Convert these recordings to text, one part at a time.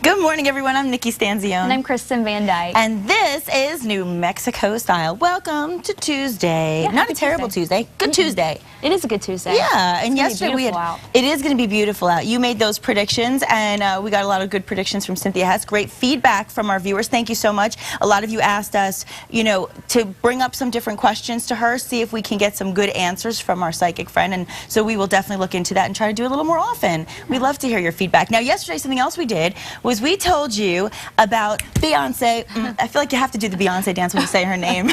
Good morning, everyone. I'm Nikki Stanzione. And I'm Kristen Van Dyke. And this is New Mexico Style. Welcome to Tuesday. Yeah, Not a terrible Tuesday. Good Tuesday. It is a good Tuesday. Yeah, and yesterday it is going to be beautiful out. You made those predictions, and we got a lot of good predictions from Cynthia Hess. Great feedback from our viewers. Thank you so much. A lot of you asked us, to bring up some different questions to her, see if we can get some good answers from our psychic friend, and so we will definitely look into that and try to do it a little more often. We love to hear your feedback. Now, yesterday, something else we did was we told you about Beyonce. I feel like you have to do the Beyonce dance when you say her name.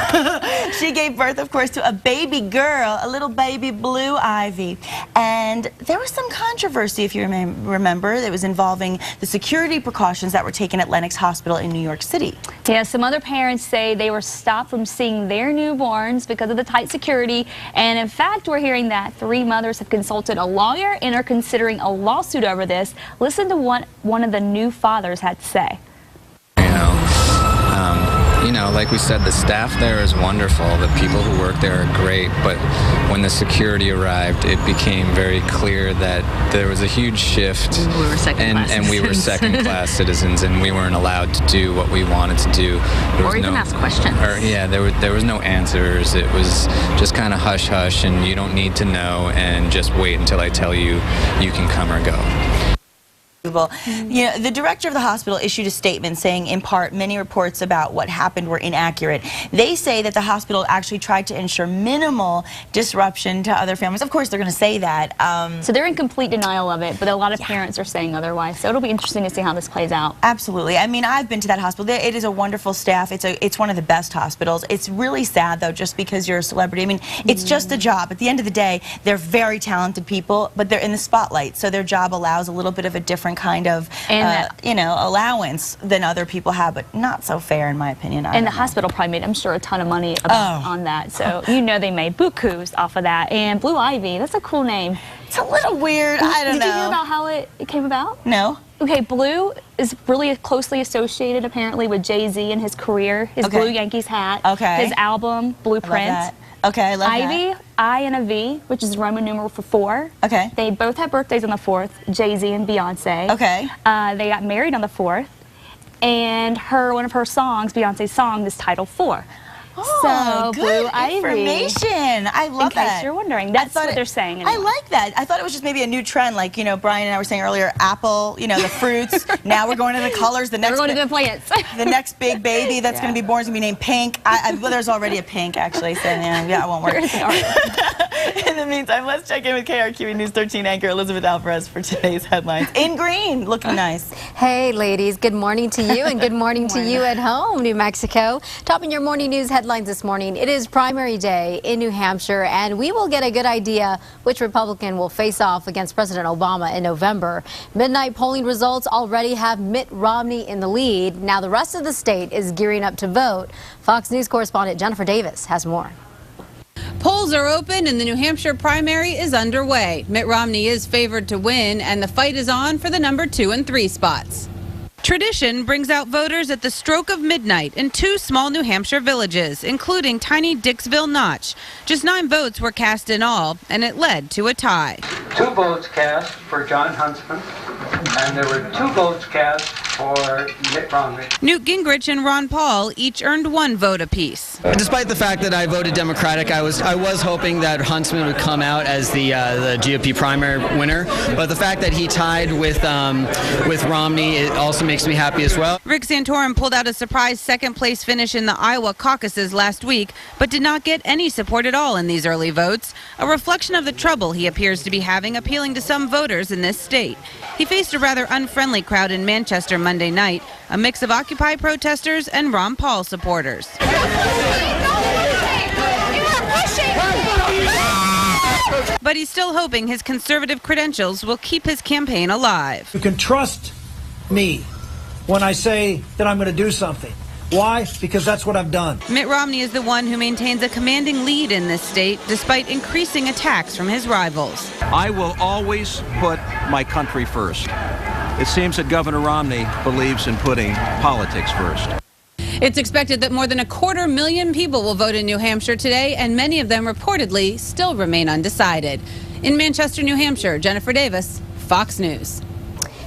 She gave birth, of course, to a baby girl, a little baby Blue Ivy. And there was some controversy, if you remember, that was involving the security precautions that were taken at Lenox Hospital in New York City. Yeah, some other parents say they were stopped from seeing their newborns because of the tight security. And in fact, we're hearing that 3 mothers have consulted a lawyer and are considering a lawsuit over this. Listen to what one of the new fathers had to say. Like we said, the staff there is wonderful. The people who work there are great. But when the security arrived, it became very clear that there was a huge shift. We were and we were second-class citizens, and we weren't allowed to do what we wanted to do. Or even ask questions. There was no answers. It was just kind of hush-hush, and you don't need to know, and just wait until I tell you you can come or go. The director of the hospital issued a statement saying, in part, many reports about what happened were inaccurate. They say that the hospital actually tried to ensure minimal disruption to other families. Of course, they're going to say that. So they're in complete denial of it, but a lot of parents are saying otherwise. So it'll be interesting to see how this plays out. Absolutely. I mean, I've been to that hospital. It is a wonderful staff. It's one of the best hospitals. It's really sad, though, just because you're a celebrity. I mean, it's just a job. At the end of the day, they're very talented people, but they're in the spotlight. So their job allows a little bit of a different kind of, allowance than other people have, but not so fair, in my opinion. And the hospital probably made, I'm sure, a ton of money on that. So they made bukus off of that. And Blue Ivy, that's a cool name. It's a little weird. I don't know. Did you hear about how it came about? No. Okay, Blue is really closely associated, apparently, with Jay-Z and his career. His Blue Yankees hat. Okay. His album, Blueprint. Okay, I love that. Ivy, I and a V, which is Roman numeral for 4. Okay. They both had birthdays on the 4th, Jay-Z and Beyonce. Okay. They got married on the 4th, and one of her songs, Beyonce's song, is titled 4. Oh, so, good Blue Ivy. information. I love that. In case you're wondering, that's what they're saying. Anyway. I like that. I thought it was just maybe a new trend, like Brian and I were saying earlier, apple, the fruits. Now we're going to the colors. The next we're going to the plants. The next big baby that's going to be born is going to be named Pink. Well, there's already a Pink, actually, so yeah, it won't work. In the meantime, let's check in with KRQE News 13 anchor Elizabeth Alvarez for today's headlines. In green, looking nice. Hey, ladies. Good morning to you, and good morning to you at home, New Mexico. Topping your morning news headlines this morning, it is primary day in New Hampshire, and we will get a good idea which Republican will face off against President Obama in November. Midnight polling results already have Mitt Romney in the lead. Now the rest of the state is gearing up to vote. Fox News correspondent Jennifer Davis has more. Polls are open and the New Hampshire primary is underway. Mitt Romney is favored to win, and the fight is on for the number 2 and 3 spots. Tradition brings out voters at the stroke of midnight in 2 small New Hampshire villages, including tiny Dixville Notch. Just 9 votes were cast in all, and it led to a tie. 2 votes cast for John Huntsman, and there were 2 votes cast for Mitt Romney. Newt Gingrich and Ron Paul each earned 1 vote apiece. Despite the fact that I voted Democratic, I was hoping that Huntsman would come out as the GOP primary winner. But the fact that he tied with Romney, it also makes me happy as well. Rick Santorum pulled out a surprise second-place finish in the Iowa caucuses last week, but did not get any support at all in these early votes, a reflection of the trouble he appears to be having appealing to some voters in this state. He faced a rather unfriendly crowd in Manchester Monday night, a mix of Occupy protesters and Ron Paul supporters. But he's still hoping his conservative credentials will keep his campaign alive. You can trust me when I say that I'm going to do something. Why? Because that's what I've done. Mitt Romney is the one who maintains a commanding lead in this state, despite increasing attacks from his rivals. I will always put my country first. It seems that Governor Romney believes in putting politics first. It's expected that more than 250,000 people will vote in New Hampshire today, and many of them reportedly still remain undecided. In Manchester, New Hampshire, Jennifer Davis, Fox News.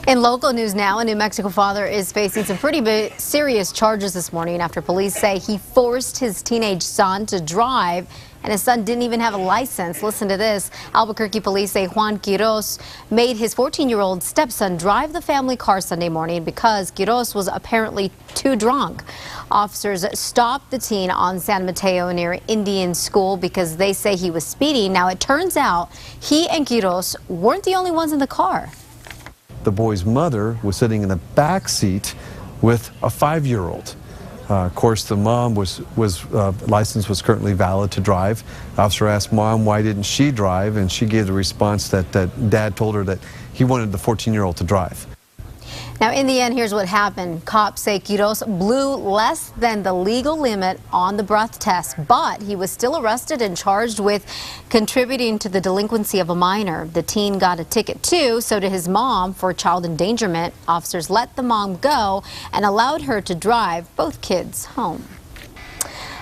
In local news now, a New Mexico father is facing some pretty serious charges this morning after police say he forced his teenage son to drive, and his son didn't even have a license. Listen to this. Albuquerque police say Juan Quiroz made his 14-year-old stepson drive the family car Sunday morning because Quiroz was apparently too drunk. Officers stopped the teen on San Mateo near Indian School because they say he was speeding. Now, it turns out he and Quiroz weren't the only ones in the car. The boy's mother was sitting in the back seat with a 5-year-old. Of course, the mom license was currently valid to drive. The officer asked Mom why didn't she drive, and she gave the response that Dad told her that he wanted the 14-year-old to drive. Now, in the end, here's what happened. Cops say Quiroz blew less than the legal limit on the breath test, but he was still arrested and charged with contributing to the delinquency of a minor. The teen got a ticket too, so did his mom for child endangerment. Officers let the mom go and allowed her to drive both kids home.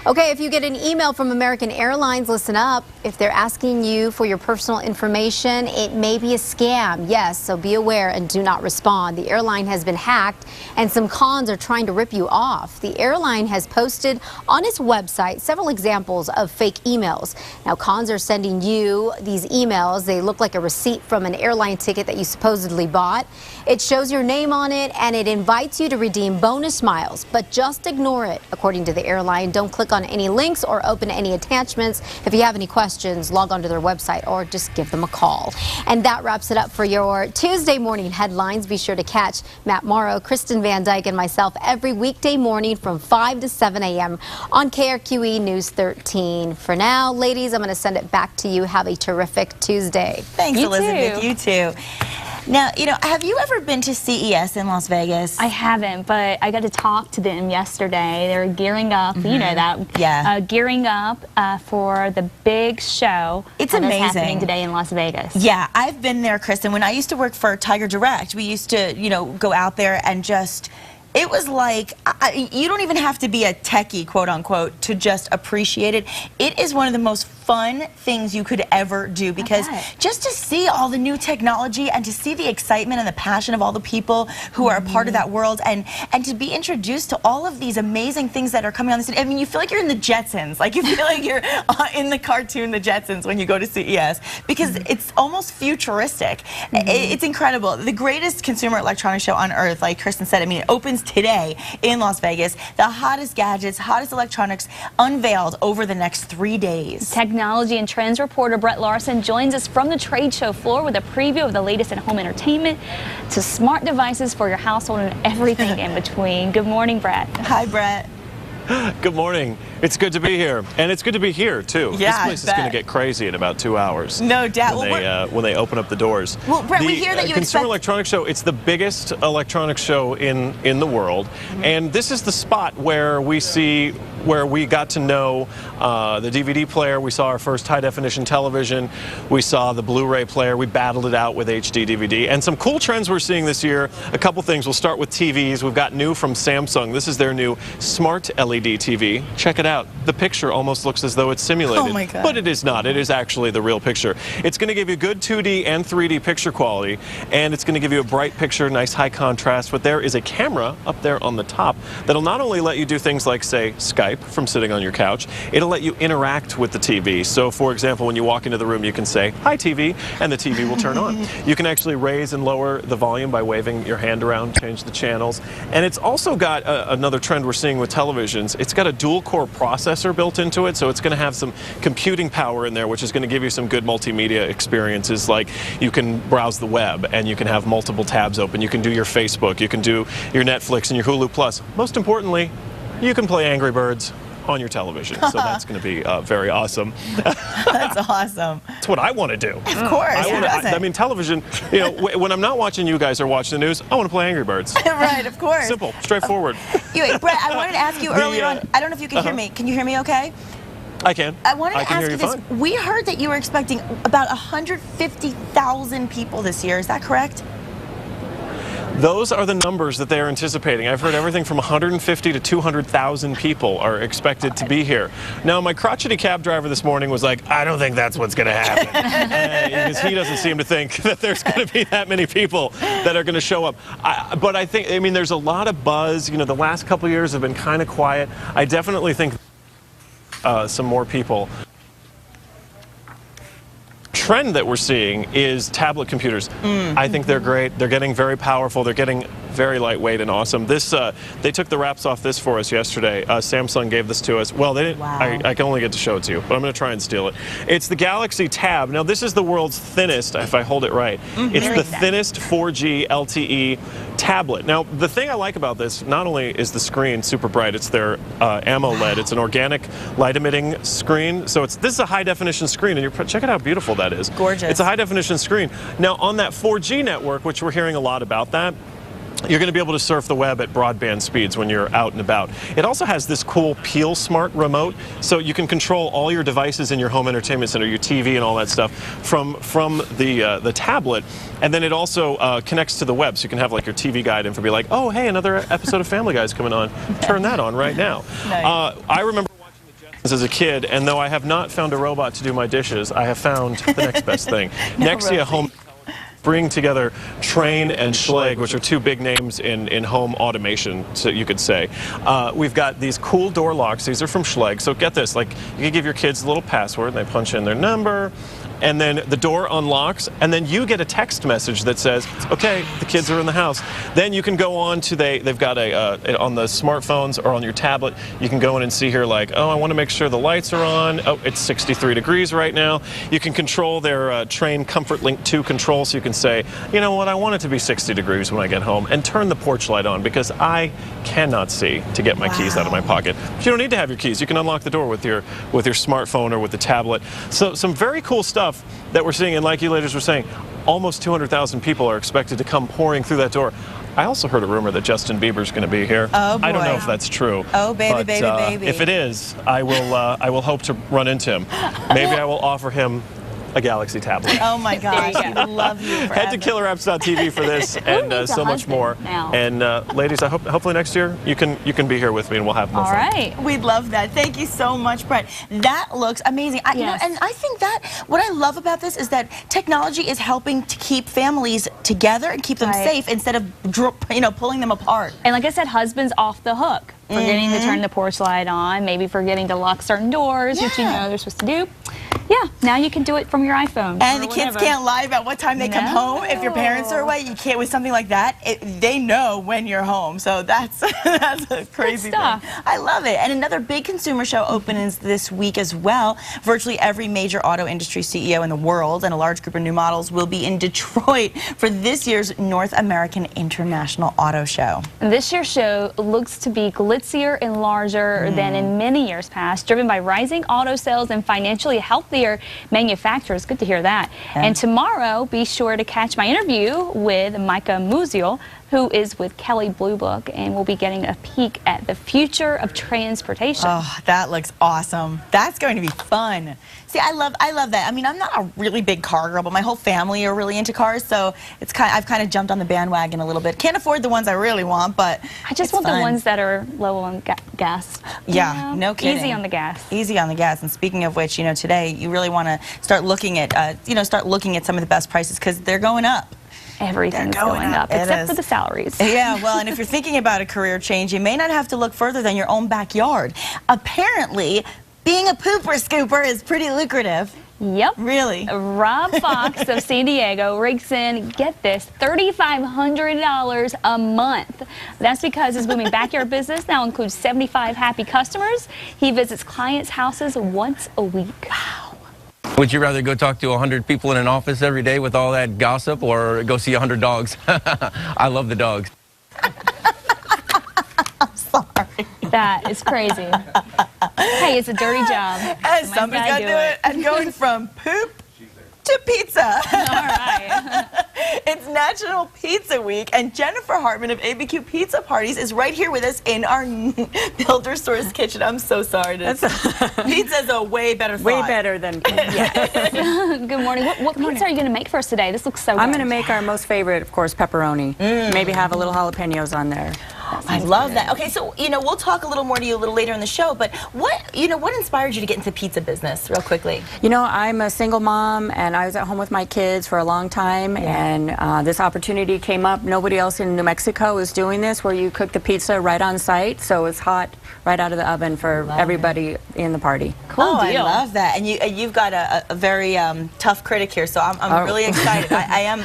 Okay, if you get an email from American Airlines, listen up. If they're asking you for your personal information, it may be a scam. Yes, so be aware and do not respond. The airline has been hacked and some cons are trying to rip you off. The airline has posted on its website several examples of fake emails. Now, cons are sending you these emails. They look like a receipt from an airline ticket that you supposedly bought. It shows your name on it and it invites you to redeem bonus miles, but just ignore it, according to the airline. Don't click on any links or open any attachments. If you have any questions, log on to their website or just give them a call. And that wraps it up for your Tuesday morning headlines. Be sure to catch Matt Morrow, Kristen Van Dyke, and myself every weekday morning from 5 to 7 a.m. on KRQE News 13. For now, ladies, I'm going to send it back to you. Have a terrific Tuesday. Thanks, You Elizabeth. too. You too. Now, have you ever been to CES in Las Vegas? I haven't, but I got to talk to them yesterday. They're gearing up, you know that. Yeah. Gearing up for the big show. It's that's amazing. happening today in Las Vegas. Yeah, I've been there, Kristen. When I used to work for Tiger Direct, we used to, go out there and just... It was like, you don't even have to be a techie, quote unquote, to just appreciate it. It is one of the most fun things you could ever do, because just to see all the new technology and to see the excitement and the passion of all the people who are a part of that world, and to be introduced to all of these amazing things that are coming on the scene. I mean, you feel like you're in the Jetsons. Like, you feel like you're in the cartoon The Jetsons when you go to CES, because it's almost futuristic. It's incredible. The greatest consumer electronics show on earth, like Kristen said. I mean, it opens today in Las Vegas. The hottest gadgets, hottest electronics unveiled over the next 3 days. Technology and trends reporter Brett Larson joins us from the trade show floor with a preview of the latest in home entertainment to smart devices for your household and everything in between. Good morning, Brett. Hi, Brett. Good morning. It's good to be here, and it's good to be here too. Yeah, this place is going to get crazy in about 2 hours. No doubt. When they open up the doors. Well, Brett, we hear that you Consumer expect... Electronics Show. It's the biggest electronics show in the world, and this is the spot where we got to know the DVD player. We saw our first high-definition television. We saw the Blu-ray player. We battled it out with HD DVD, and some cool trends we're seeing this year. A couple things. We'll start with TVs. We've got new from Samsung. This is their new Smart LED TV. Check it out. The picture almost looks as though it's simulated. Oh my God. But it is not. It is actually the real picture. It's going to give you good 2D and 3D picture quality, and it's going to give you a bright picture, nice high contrast. But there is a camera up there on the top that'll not only let you do things like, say, Skype from sitting on your couch, it'll let you interact with the TV. So, for example, when you walk into the room, you can say, "Hi, TV," and the TV will turn on. You can actually raise and lower the volume by waving your hand around, change the channels. And it's also got another trend we're seeing with televisions. It's got a dual-core processor built into it, so it's going to have some computing power in there, which is going to give you some good multimedia experiences. Like, you can browse the web and you can have multiple tabs open. You can do your Facebook, you can do your Netflix and your Hulu Plus. Most importantly, you can play Angry Birds on your television. So that's going to be very awesome. That's awesome. That's what I want to do. Of course. I mean, television, when I'm not watching you guys or watching the news, I want to play Angry Birds. Right, of course. Simple, straightforward. Brett, I wanted to ask you earlier on, I don't know if you can hear me. Can you hear me okay? I can. I wanted to ask you this. Fine. We heard that you were expecting about 150,000 people this year. Is that correct? Those are the numbers that they are anticipating. I've heard everything from 150 to 200,000 people are expected to be here. Now, my crotchety cab driver this morning was like, I don't think that's what's going to happen. Because he doesn't seem to think that there's going to be that many people that are going to show up. But I think, I mean, there's a lot of buzz. You know, the last couple of years have been kind of quiet. I definitely think some more people. Trend that we're seeing is tablet computers. I think they're great. They're getting very powerful. They're getting very lightweight and awesome. This they took the wraps off this for us yesterday. Samsung gave this to us. Well, they didn't. Wow. I can only get to show it to you, but I'm going to try and steal it. It's the Galaxy Tab. Now, this is the world's thinnest, if I hold it right. It's the thinnest 4G LTE tablet. Now, the thing I like about this, not only is the screen super bright, it's their AMOLED. It's an organic light-emitting screen. So this is a high-definition screen, and check out how beautiful that is. Gorgeous. It's a high-definition screen. Now, on that 4G network, which we're hearing a lot about that, you're going to be able to surf the web at broadband speeds when you're out and about. It also has this cool Peel Smart remote, so you can control all your devices in your home entertainment center, your TV and all that stuff from the tablet. And then it also connects to the web, so you can have like your TV guide and be like, oh, hey, another episode of Family Guy's coming on. Turn that on right now. Nice. I remember watching the Jetsons as a kid, and though I have not found a robot to do my dishes, I have found the next best thing. Nexia Home bring together Train and Schlage, which are two big names in home automation, so you could say. We've got these cool door locks. These are from Schlage. So get this, like you can give your kids a little password, and they punch in their number, and then the door unlocks, and then you get a text message that says, okay, the kids are in the house. Then you can go on to, they've got on the smartphones or on your tablet, you can go in and see here like, oh, I want to make sure the lights are on. Oh, it's 63 degrees right now. You can control their Train Comfort Link 2 control, so you can say, you know what, I want it to be 60 degrees when I get home, and turn the porch light on because I cannot see to get my keys out of my pocket. But you don't need to have your keys. You can unlock the door with your smartphone or with the tablet. So some very cool stuff that we're seeing, and like you ladies were saying, almost 200,000 people are expected to come pouring through that door. I also heard a rumor that Justin Bieber's going to be here. Oh, boy. I don't know if that's true. Oh, baby, but, baby. If it is, I will hope to run into him. Maybe I will offer him a Galaxy tablet. Oh my gosh, we would love you forever. Head to killerapps.tv for this and so much more. Now? And ladies, hopefully next year you can be here with me and we'll have more fun. All right. We'd love that. Thank you so much, Brett. That looks amazing. You know, and I think that what I love about this is that technology is helping to keep families together and keep them safe instead of pulling them apart. And like I said, husbands off the hook. Forgetting to turn the porch light on, maybe forgetting to lock certain doors, which you know they're supposed to do. Yeah, now you can do it from your iPhone. And the kids can't lie about what time they come home. If your parents are away, you can't with something like that. They know when you're home. So that's a crazy thing. I love it. And another big consumer show opens this week as well. Virtually every major auto industry CEO in the world and a large group of new models will be in Detroit for this year's North American International Auto Show. And this year's show looks to be glitzier and larger than in many years past, driven by rising auto sales and financially healthier manufacturers. Good to hear that. Yeah. And tomorrow, be sure to catch my interview with Micah Musial, who is with Kelley Blue Book, and we'll be getting a peek at the future of transportation. Oh, that looks awesome. That's going to be fun. See, I love that. I mean, I'm not a really big car girl, but my whole family are really into cars, so I've kind of jumped on the bandwagon a little bit. Can't afford the ones I really want, but I just want the ones that are low on gas. Yeah, no kidding. Easy on the gas. Easy on the gas. And speaking of which, today you really want to start looking at, some of the best prices because they're going up. Everything's going up except for the salaries. Yeah, well, and if you're thinking about a career change, you may not have to look further than your own backyard. Apparently, being a pooper scooper is pretty lucrative. Yep. Really? Rob Fox of San Diego rakes in, get this, $3,500 a month. That's because his booming backyard business now includes 75 happy customers. He visits clients' houses once a week. Wow. Would you rather go talk to 100 people in an office every day with all that gossip or go see 100 dogs? I love the dogs. I'm sorry. That is crazy. Hey, it's a dirty job. Hey, somebody's got to do it. And going from poop to pizza. All right. It's National Pizza Week, and Jennifer Hartman of ABQ Pizza Parties is right here with us in our Builder Source kitchen. I'm so sorry. Pizza's a way better thought. Way better than pizza. Good morning. What pizza are you going to make for us today? This looks so good. I'm going to make our most favorite, of course, pepperoni. Maybe have a little jalapenos on there. I love that. Okay, so we'll talk a little more to you a little later in the show, but what inspired you to get into the pizza business, real quickly? I'm a single mom, and I was at home with my kids for a long time, and this opportunity came up. Nobody else in New Mexico is doing this, where you cook the pizza right on site, so it's hot right out of the oven for everybody in the party. Cool deal. I love that, and you've got a very tough critic here, so I'm really excited. I am.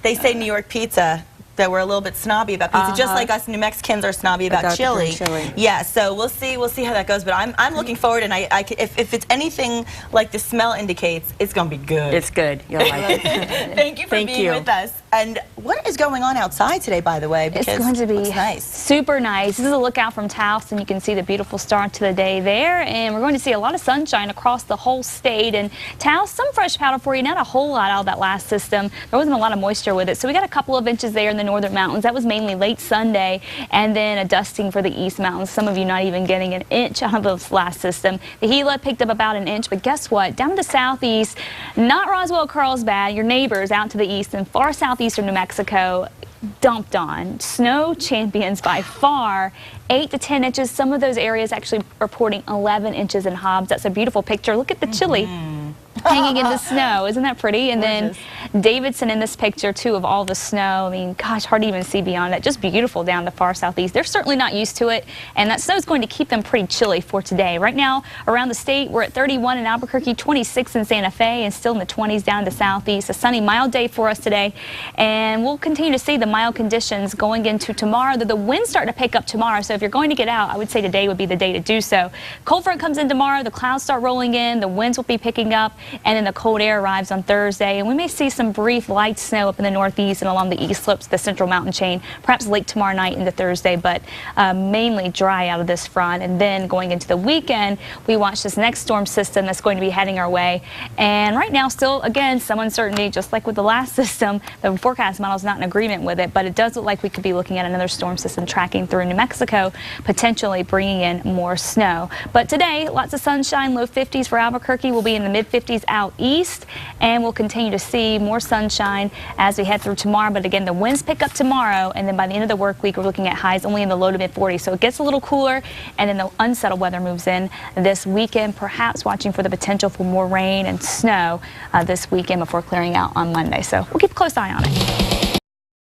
They say New York pizza, that we're a little bit snobby about pizza, just like us New Mexicans are snobby about chili. Yeah, so we'll see how that goes. But I'm looking forward, and if it's anything like the smell indicates, it's gonna be good. It's good. You'll like it. Thank you for being with us. And what is going on outside today, by the way? Because it's going to be nice. Super nice. This is a lookout from Taos, and you can see the beautiful start to the day there. And we're going to see a lot of sunshine across the whole state. And Taos, some fresh powder for you, not a whole lot out of that last system. There wasn't a lot of moisture with it, so we got a couple of inches there in the northern mountains. That was mainly late Sunday, and then a dusting for the east mountains. Some of you not even getting an inch out of this last system. The Gila picked up about an inch, but guess what? Down to the southeast, not Roswell, Carlsbad, your neighbors out to the east and far southeastern New Mexico, dumped on. Snow champions by far, 8 to 10 inches. Some of those areas actually reporting 11 inches in Hobbs. That's a beautiful picture. Look at the chili hanging in the snow. Isn't that pretty? And then Davidson in this picture too of all the snow. I mean, gosh, hard to even see beyond that. Just beautiful down the far southeast. They're certainly not used to it, and that snow is going to keep them pretty chilly for today. Right now around the state, we're at 31 in Albuquerque, 26 in Santa Fe, and still in the 20s down to southeast. A sunny, mild day for us today, and we'll continue to see the mild conditions going into tomorrow. The winds start to pick up tomorrow, so if you're going to get out, I would say today would be the day to do so. Cold front comes in tomorrow, the clouds start rolling in, the winds will be picking up, and then the cold air arrives on Thursday, and we may see some brief light snow up in the northeast and along the east slopes of the central mountain chain, perhaps late tomorrow night into Thursday, but mainly dry out of this front. And then going into the weekend, we watch this next storm system that's going to be heading our way, and right now still, again, some uncertainty, just like with the last system. The forecast model is not in agreement with it, but it does look like we could be looking at another storm system tracking through New Mexico, potentially bringing in more snow. But today, lots of sunshine, low 50s for Albuquerque. We'll be in the mid 50s out east, and we'll continue to see more sunshine as we head through tomorrow. But again, the winds pick up tomorrow, and then by the end of the work week, we're looking at highs only in the low to mid 40s. So it gets a little cooler, and then the unsettled weather moves in this weekend, perhaps watching for the potential for more rain and snow this weekend before clearing out on Monday. So we'll keep a close eye on it.